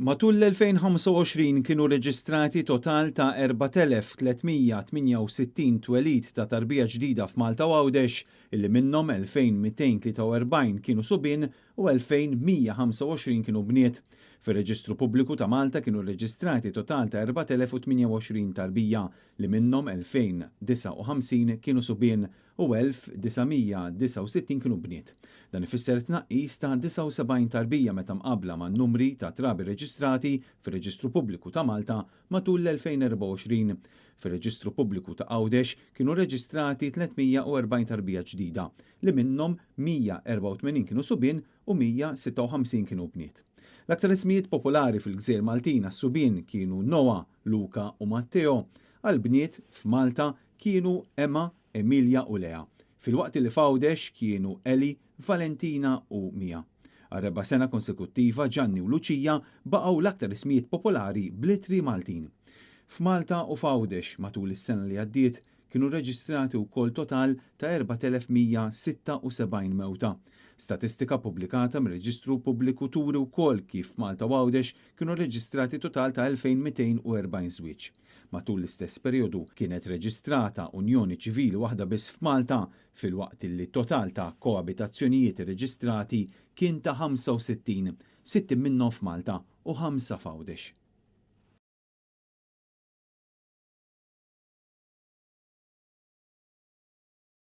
Matul l-2025 kienu reġistrati total ta' 4,368 twelid ta' tarbija ġdida f'Malta u Għawdex, illi minnhom 2,243 kienu subien u 2,125 kienu bniet. Fir-Reġistru Pubbliku ta' Malta kienu reġistrati total ta' 4,028 tarbija, li minnhom 2,059 kienu subien u 1,969 kienu bniet. Dan ifisser tnaqqis ta' 79 tarbija meta mqabbla man numri ta' trabi reġistrati fir-Reġistru Pubbliku ta' Malta matul l-2024. Fir-Reġistru Pubbliku ta' Għawdex kienu reġistrati 340 tarbija ġdida, li minnhom 184 kienu subien u 156 kienu bniet. L-aktar ismijiet popolari fil-Gżejjer Maltin għas-subien kienu Noa, Luka u Matteo. Għal-bniet f'Malta kienu Emma, Emilia u Lea. Fil-waqt li f'Għawdex kienu Eli, Valentina u Mia. Għal-4 sena konsekuttiva Gianni u Lucia baqgħu l-aktar ismijiet popolari bl-ittri Maltin. F'Malta u f'Għawdex matul is-sena li għaddiet kienu reġistrati wkoll total ta' 4,176 mewta. Statistika pubblikata mir-Reġistru Pubbliku turi wkoll kif Malta u Għawdex kienu reġistrati total ta' 2,240 żwieġ. Matul l-istess perjodu kienet reġistrata unjoni ċivili waħda biss f'Malta, fil-waqt li total ta' koabitazzjonijiet reġistrati kien ta' 65, 60 minnhom f'Malta u 5 f'Għawdex.